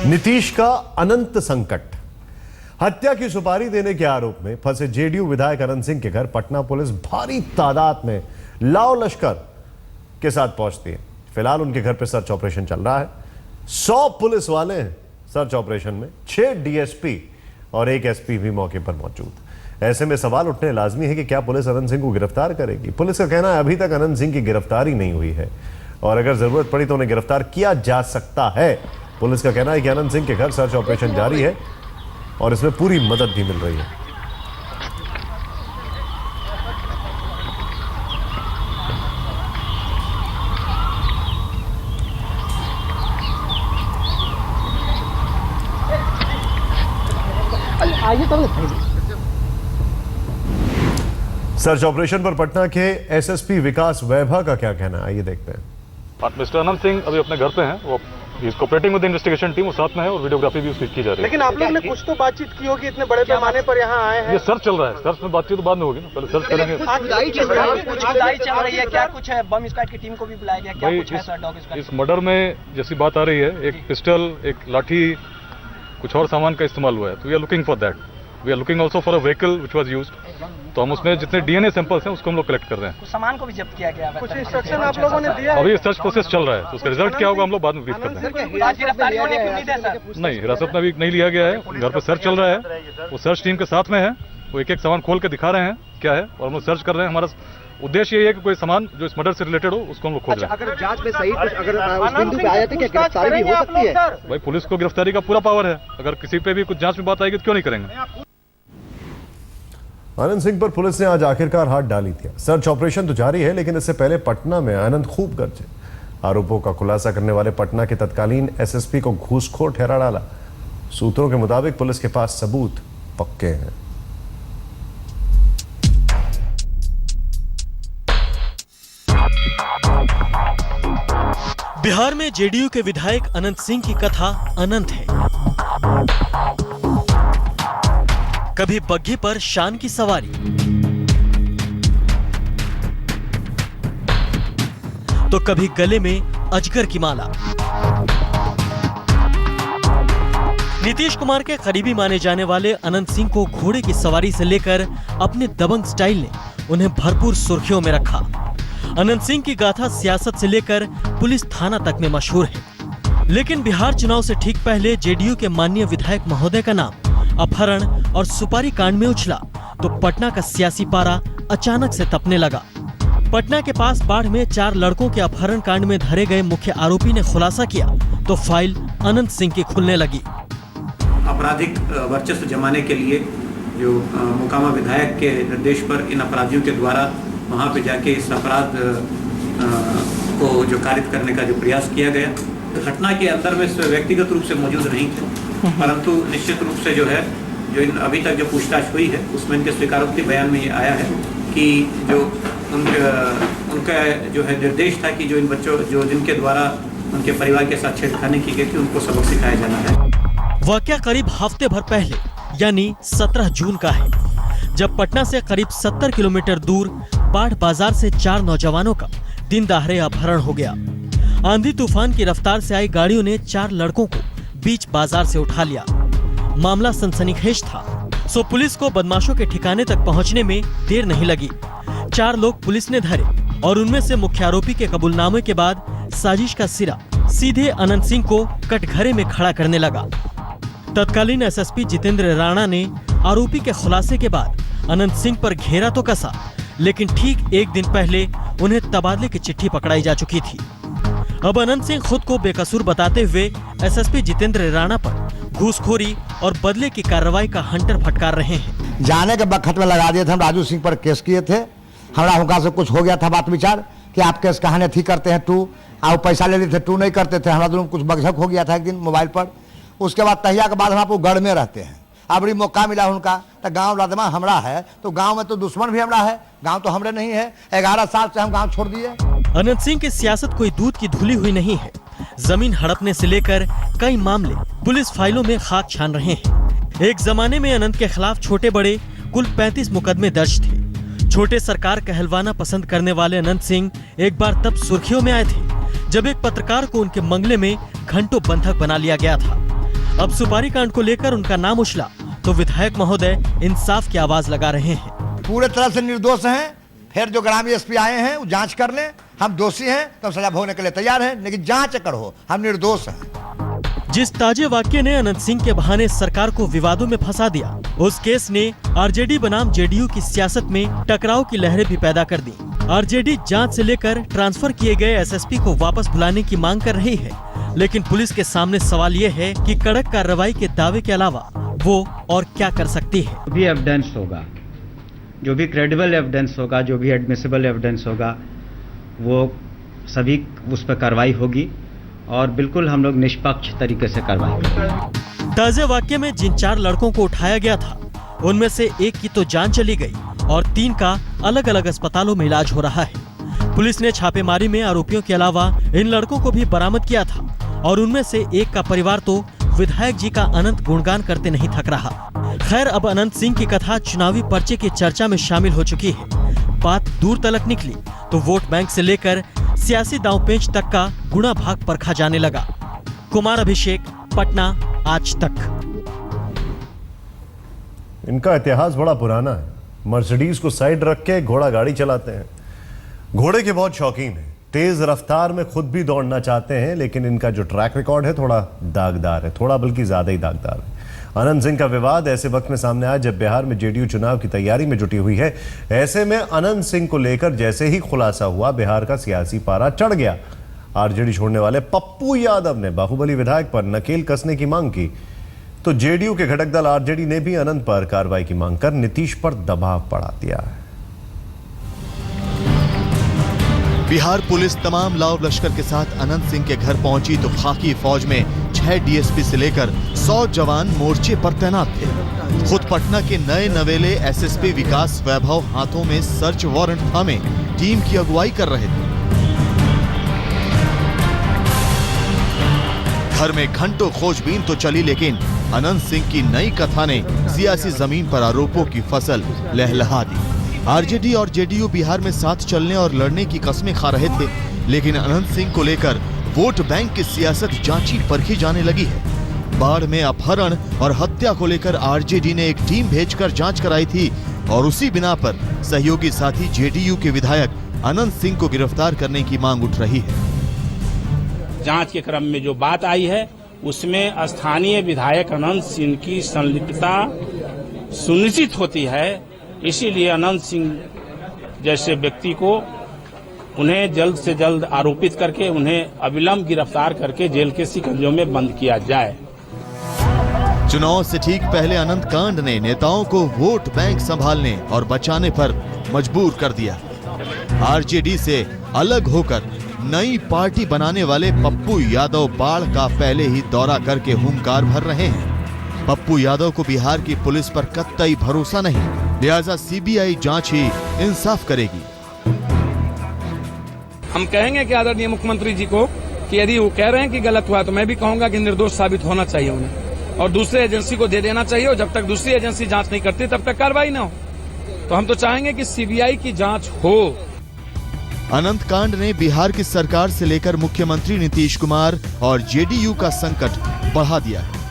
नीतीश का अनंत संकट। हत्या की सुपारी देने के आरोप में फंसे जेडीयू विधायक अनंत सिंह के घर पटना पुलिस भारी तादाद में लाव लश्कर के साथ पहुंचती है। फिलहाल उनके घर पर सर्च ऑपरेशन चल रहा है। 100 पुलिस वाले हैं सर्च ऑपरेशन में, 6 डीएसपी और 1 एसपी भी मौके पर मौजूद। ऐसे में सवाल उठने लाजमी है कि क्या पुलिस अनंत सिंह को गिरफ्तार करेगी। पुलिस का कहना है अभी तक अनंत सिंह की गिरफ्तारी नहीं हुई है और अगर जरूरत पड़ी तो उन्हें गिरफ्तार किया जा सकता है। पुलिस का कहना है कि अनंत सिंह के घर सर्च ऑपरेशन जारी है और इसमें पूरी मदद भी मिल रही है। सर्च ऑपरेशन पर पटना के एसएसपी विकास वैभव का क्या कहना है, आइए देखते हैं। मिस्टर अनंत सिंह अभी अपने घर पे हैं, वो is cooperating with investigation team, वो साथ में है और वीडियोग्राफी भी उसकी की जा रही है। लेकिन आप लोगों ने कुछ तो बातचीत की होगी, इतने बड़े पैमाने पर यहाँ आए हैं। ये सर्च चल रहा है, सर्च में बातचीत तो बाद में होगी ना, पहले सर्च करेंगे। कुछ खुदाई चल रही है, क्या कुछ है? बम स्क्वाड की टीम को भी बुलाया गया, क्या कुछ है सर? डॉग स्क्वाड इस मर्डर में जैसी बात आ रही है, एक पिस्टल, एक लाठी, कुछ और सामान का इस्तेमाल हुआ है। तो we are looking for that. We are looking also for a vehicle which was used. तो हम उसमें जितने डीएनए सैंपल्स हैं उसको हम लोग कलेक्ट कर रहे हैं। कुछ सामान को भी जब्त किया गया है। कुछ इंस्ट्रक्शन आप लोगों ने दिया है? अभी सर्च प्रोसेस चल रहा है, तो उसका रिजल्ट क्या होगा हम लोग बाद में ब्रीफ कर देंगे। नहीं, हिरासत में अभी नहीं लिया गया है, घर पे सर्च चल रहा है। वो सर्च टीम के साथ में है, वो एक एक सामान खोल के दिखा रहे हैं क्या है और हम लोग सर्च कर रहे हैं। हमारा उद्देश्य ये है कि कोई सामान जो इस मर्डर से रिलेटेड हो उसको हम लोग खोज रहे हैं। अगर जांच में सही कुछ अगर उस बिंदु पे आया तो क्या गिरफ्तारी भी हो सकती है? भाई पुलिस को गिरफ्तारी का पूरा पावर है, अगर किसी पे भी कुछ जांच में बात आएगी तो क्यों नहीं करेंगे। अनंत सिंह पर पुलिस ने आज आखिरकार हाथ डाली थी। सर्च ऑपरेशन तो जारी है, लेकिन इससे पहले पटना में अनंत खूब गरजे। आरोपों का खुलासा करने वाले पटना के तत्कालीन एसएसपी को घूसखोर ठहरा डाला। सूत्रों के मुताबिक पुलिस के पास सबूत पक्के हैं। बिहार में जेडीयू के विधायक अनंत सिंह की कथा अनंत है। कभी बग्घी पर शान की सवारी, तो कभी गले में अजगर की माला। नीतीश कुमार के करीबी माने जाने वाले अनंत सिंह को घोड़े की सवारी से लेकर अपने दबंग स्टाइल ने उन्हें भरपूर सुर्खियों में रखा। अनंत सिंह की गाथा सियासत से लेकर पुलिस थाना तक में मशहूर है। लेकिन बिहार चुनाव से ठीक पहले जेडीयू के माननीय विधायक महोदय का नाम अपहरण और सुपारी कांड में उछला तो पटना का सियासी पारा अचानक से तपने लगा। पटना के पास बाढ़ में 4 लड़कों के अपहरण कांड में धरे गए मुख्य आरोपी ने खुलासा किया तो फाइल अनंत सिंह की खुलने लगी। आपराधिक वर्चस्व जमाने के लिए जो मुकामा विधायक के निर्देश पर इन अपराधियों के द्वारा वहां पे जाके इस अपराध को जो कारित करने का जो प्रयास किया गया, घटना के अंदर में व्यक्तिगत रूप से मौजूद नहीं थे, परंतु निश्चित रूप से जो है जो इन अभी तक जो पूछताछ हुई है उसमें इनके स्वीकारोक्ति बयान में ये आया है कि जो उनका जो है निर्देश था कि जो इन बच्चों जो जिनके द्वारा उनके परिवार के साथ छेड़खानी की गई थी उनको सबक सिखाया जाना है। वाकया करीब हफ्ते भर पहले यानी 17 जून का है, जब पटना से करीब 70 किलोमीटर दूर बाढ़ बाजार से 4 नौजवानों का दिन दहाड़े अपहरण हो गया। आंधी तूफान की रफ्तार से आई गाड़ियों ने 4 लड़कों को बीच बाजार से उठा लिया। मामला सनसनीखेज था, सो पुलिस को बदमाशों के ठिकाने तक पहुंचने में देर नहीं लगी। 4 लोग पुलिस ने धरे और उनमें से मुख्य आरोपी के कबूलनामे के बाद साजिश का सिरा सीधे अनंत सिंह को कटघरे में खड़ा करने लगा। तत्कालीन एसएसपी जितेंद्र राणा ने आरोपी के खुलासे के बाद अनंत सिंह पर घेरा तो कसा, लेकिन ठीक एक दिन पहले उन्हें तबादले की चिट्ठी पकड़ाई जा चुकी थी। अब अनंत सिंह खुद को बेकसूर बताते हुए एसएसपी जितेंद्र राणा पर घूसखोरी और बदले की कार्रवाई का हंटर फटकार रहे हैं। जाने के बखत में लगा दिए थे, हम राजू सिंह पर केस किए थे। हमारा हुक्का से कुछ हो गया था बात विचार कि आप केस कहानी थी करते हैं टू, आप पैसा ले लेते टू नहीं करते थे। हमारा दोनों कुछ बगझक हो गया था एक दिन मोबाइल पर। उसके बाद तहिया के बाद हम आपको गढ़ में रहते हैं। अब मौका मिला उनका तो गाँव राजमा हमरा है, तो गाँव में तो दुश्मन भी हमरा है, गाँव तो हमरे नहीं है। 11 साल से हम गाँव छोड़ दिए। अनंत सिंह की सियासत कोई दूध की धुली हुई नहीं है। जमीन हड़पने से लेकर कई मामले पुलिस फाइलों में खाक छान रहे हैं। एक जमाने में अनंत के खिलाफ छोटे बड़े कुल 35 मुकदमे दर्ज थे। छोटे सरकार कहलवाना पसंद करने वाले अनंत सिंह एक बार तब सुर्खियों में आए थे जब एक पत्रकार को उनके बंगले में घंटों बंधक बना लिया गया था। अब सुपारी कांड को लेकर उनका नाम उछला तो विधायक महोदय इंसाफ की आवाज लगा रहे हैं। पूरे तरह से निर्दोष हैं। फिर जो ग्रामीण एसपी आए हैं वो जांच कर लें, हम दोषी हैं तो सजा भोगने के लिए तैयार हैं, लेकिन जांच कर हो, हम निर्दोष हैं। जिस ताजे वाक्य ने अनंत सिंह के बहाने सरकार को विवादों में फंसा दिया, उस केस ने आरजेडी बनाम जेडीयू की सियासत में टकराव की लहरें भी पैदा कर दी। आरजेडी जांच से लेकर ट्रांसफर किए गए एसएसपी को वापस बुलाने की मांग कर रही है, लेकिन पुलिस के सामने सवाल ये है कि कड़क कार्रवाई के दावे के अलावा वो और क्या कर सकती है। जो भी एविडेंस होगा, जो भी क्रेडिबल एविडेंस होगा, जो भी एडमिसिबल एविडेंस होगा, वो सभी उस पर कार्रवाई होगी और बिल्कुल हम लोग निष्पक्ष तरीके से कार्रवाई करेंगे। ताजे वाक्य में जिन 4 लड़कों को उठाया गया था, उनमें से एक की तो जान चली गई और 3 का अलग अलग अस्पतालों में इलाज हो रहा है। पुलिस ने छापेमारी में आरोपियों के अलावा इन लड़कों को भी बरामद किया था और उनमें से एक का परिवार तो विधायक जी का अनंत गुणगान करते नहीं थक रहा। खैर, अब अनंत सिंह की कथा चुनावी पर्चे की चर्चा में शामिल हो चुकी है। बात दूर तलक निकली तो वोट बैंक से लेकर सियासी दांवपेंच तक का गुणा भाग परखा जाने लगा। कुमार अभिषेक, पटना, आज तक। इनका इतिहास बड़ा पुराना है। मर्सिडीज को साइड रख के घोड़ा गाड़ी चलाते हैं। घोड़े के बहुत शौकीन हैं, तेज रफ्तार में खुद भी दौड़ना चाहते हैं, लेकिन इनका जो ट्रैक रिकॉर्ड है थोड़ा दागदार है, थोड़ा बल्कि ज्यादा ही दागदार है। अनंत सिंह का विवाद ऐसे वक्त में सामने आया जब बिहार में जेडीयू चुनाव की तैयारी में जुटी हुई है। ऐसे में अनंत सिंह को लेकर जैसे ही खुलासा हुआ, बिहार का सियासी पारा चढ़ गया। आरजेडी छोड़ने वाले पप्पू यादव ने बाहुबली विधायक पर नकेल कसने की मांग की, तो जेडीयू के घटक दल आरजेडी ने भी अनंत पर कार्रवाई की मांग कर नीतीश पर दबाव बढ़ा दिया है। बिहार पुलिस तमाम लाव लश्कर के साथ अनंत सिंह के घर पहुंची तो खाकी फौज में 6 डीएसपी से लेकर 100 जवान मोर्चे पर तैनात थे। खुद पटना के नए नवेले एसएसपी विकास वैभव हाथों में सर्च वारंट थामे टीम की अगुवाई कर रहे थे। घर में घंटों खोजबीन तो चली, लेकिन अनंत सिंह की नई कथा ने सियासी जमीन पर आरोपों की फसल लहलहा दी। आरजेडी और जेडीयू बिहार में साथ चलने और लड़ने की कस्में खा रहे थे, लेकिन अनंत सिंह को लेकर वोट बैंक की सियासत जांची परखी जाने लगी है। बाढ़ में अपहरण और हत्या को लेकर आरजेडी ने एक टीम भेजकर जांच कराई थी और उसी बिना पर सहयोगी साथी जेडीयू के विधायक अनंत सिंह को गिरफ्तार करने की मांग उठ रही है। जांच के क्रम में जो बात आई है उसमें स्थानीय विधायक अनंत सिंह की संलिप्तता सुनिश्चित होती है। इसीलिए अनंत सिंह जैसे व्यक्ति को उन्हें जल्द से जल्द आरोपित करके उन्हें अविलंब गिरफ्तार करके जेल के शिकंजों में बंद किया जाए। चुनाव से ठीक पहले अनंत कांड ने नेताओं को वोट बैंक संभालने और बचाने पर मजबूर कर दिया। आरजेडी से अलग होकर नई पार्टी बनाने वाले पप्पू यादव बाढ़ का पहले ही दौरा करके हुंकार भर रहे हैं। पप्पू यादव को बिहार की पुलिस पर कतई भरोसा नहीं, लिहाजा सीबीआई जांच ही इंसाफ करेगी। हम कहेंगे कि आदरणीय मुख्यमंत्री जी को कि यदि वो कह रहे हैं कि गलत हुआ तो मैं भी कहूंगा कि निर्दोष साबित होना चाहिए उन्हें और दूसरे एजेंसी को दे देना चाहिए, और जब तक दूसरी एजेंसी जांच नहीं करती तब तक कार्रवाई न हो। तो हम तो चाहेंगे कि सीबीआई की जांच हो। अनंत कांड ने बिहार की सरकार से लेकर मुख्यमंत्री नीतीश कुमार और जेडीयू का संकट बढ़ा दिया है।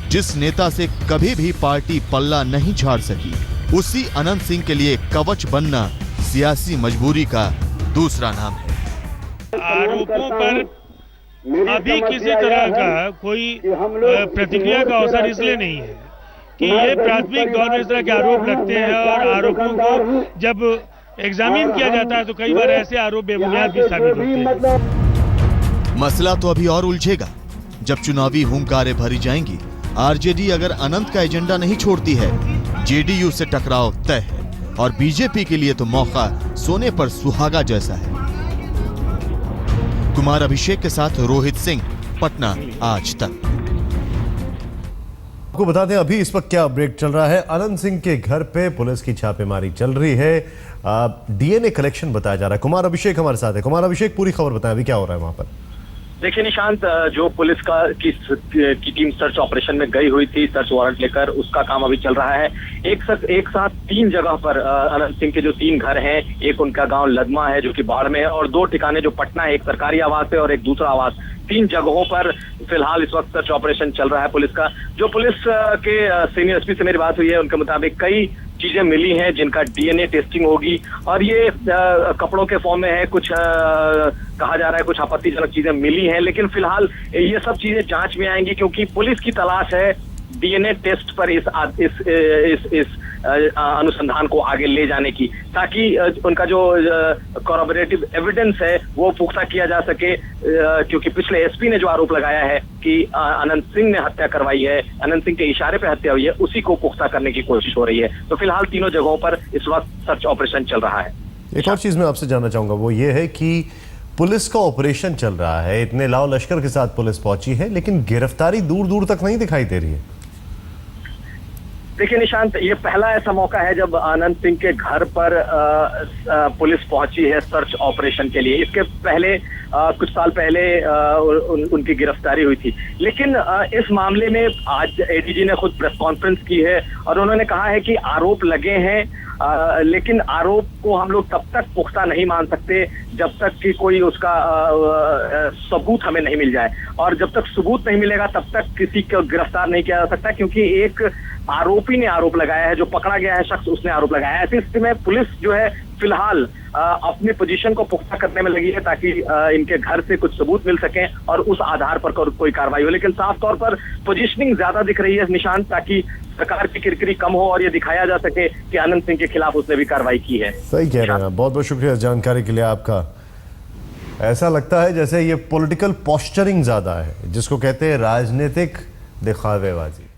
जिस नेता से कभी भी पार्टी पल्ला नहीं झाड़ सकी, उसी अनंत सिंह के लिए कवच बनना सियासी मजबूरी का दूसरा नाम है। आरोपों पर अभी किसी तरह का कोई प्रतिक्रिया का अवसर इसलिए नहीं है कि ये प्राथमिक दौर में इस तरह के आरोप लगते हैं और आरोपों को जब एग्जामिन किया जाता है तो कई बार ऐसे आरोप बेबुनियाद भी साबित होते हैं। मसला तो अभी और उलझेगा जब चुनावी हुंकारें भरी जाएंगी। आरजेडी अगर अनंत का एजेंडा नहीं छोड़ती है, जेडीयू से टकराव तय है और बीजेपी के लिए तो मौका सोने पर सुहागा जैसा है। कुमार अभिषेक के साथ रोहित सिंह, पटना, आज तक। आपको बता दें अभी इस वक्त क्या अपडेट चल रहा है। अनंत सिंह के घर पे पुलिस की छापेमारी चल रही है। डीएनए कलेक्शन बताया जा रहा है। कुमार अभिषेक हमारे साथ है। कुमार अभिषेक, पूरी खबर बताएं, अभी क्या हो रहा है वहां पर? देखिए निशांत, जो पुलिस की टीम सर्च ऑपरेशन में गई हुई थी सर्च वारंट लेकर, उसका काम अभी चल रहा है। एक साथ 3 जगह पर अनंत सिंह के जो 3 घर हैं, एक उनका गांव लदमा है जो कि बाढ़ में है, और 2 ठिकाने जो पटना है, एक सरकारी आवास है और एक दूसरा आवास 3 जगहों पर फिलहाल इस वक्त सर्च ऑपरेशन चल रहा है पुलिस का। जो पुलिस के सीनियर एसपी से मेरी बात हुई है, उनके मुताबिक कई चीजें मिली हैं जिनका डीएनए टेस्टिंग होगी, और ये कपड़ों के फॉर्म में है, कुछ कहा जा रहा है कुछ आपत्तिजनक चीजें मिली हैं, लेकिन फिलहाल ये सब चीजें जांच में आएंगी, क्योंकि पुलिस की तलाश है डीएनए टेस्ट पर इस अनुसंधान को आगे ले जाने की, ताकि उनका जो कॉरबोरेटिव एविडेंस है वो पुख्ता किया जा सके, क्योंकि पिछले एसपी ने जो आरोप लगाया है कि अनंत सिंह ने हत्या करवाई है, अनंत सिंह के इशारे पे हत्या हुई है, उसी को पुख्ता करने की कोशिश हो रही है। तो फिलहाल तीनों जगहों पर इस वक्त सर्च ऑपरेशन चल रहा है। एक और चीज मैं आपसे जानना चाहूंगा, वो ये है कि पुलिस का ऑपरेशन चल रहा है, इतने लाव लश्कर के साथ पुलिस पहुंची है, लेकिन गिरफ्तारी दूर दूर तक नहीं दिखाई दे रही है। देखिए निशांत, ये पहला ऐसा मौका है जब अनंत सिंह के घर पर पुलिस पहुंची है सर्च ऑपरेशन के लिए। इसके पहले कुछ साल पहले उनकी गिरफ्तारी हुई थी, लेकिन इस मामले में आज एडीजी ने खुद प्रेस कॉन्फ्रेंस की है और उन्होंने कहा है कि आरोप लगे हैं, लेकिन आरोप को हम लोग तब तक पुख्ता नहीं मान सकते जब तक कि कोई उसका सबूत हमें नहीं मिल जाए, और जब तक सबूत नहीं मिलेगा तब तक किसी को गिरफ्तार नहीं किया जा सकता, क्योंकि एक आरोपी ने आरोप लगाया है, जो पकड़ा गया है शख्स उसने आरोप लगाया है। ऐसी स्थिति में पुलिस जो है फिलहाल अपनी पोजीशन को पुख्ता करने में लगी है, ताकि इनके घर से कुछ सबूत मिल सके और उस आधार पर कोई कार्रवाई हो। लेकिन साफ तौर पर पोजीशनिंग ज्यादा दिख रही है निशांत, ताकि सरकार की किरकिरी कम हो और ये दिखाया जा सके कि अनंत सिंह के खिलाफ उसने भी कार्रवाई की है। सही कह रहे हैं, बहुत बहुत शुक्रिया जानकारी के लिए आपका। ऐसा लगता है जैसे ये पॉलिटिकल पोस्चरिंग ज्यादा है, जिसको कहते हैं राजनीतिक दिखावेबाजी।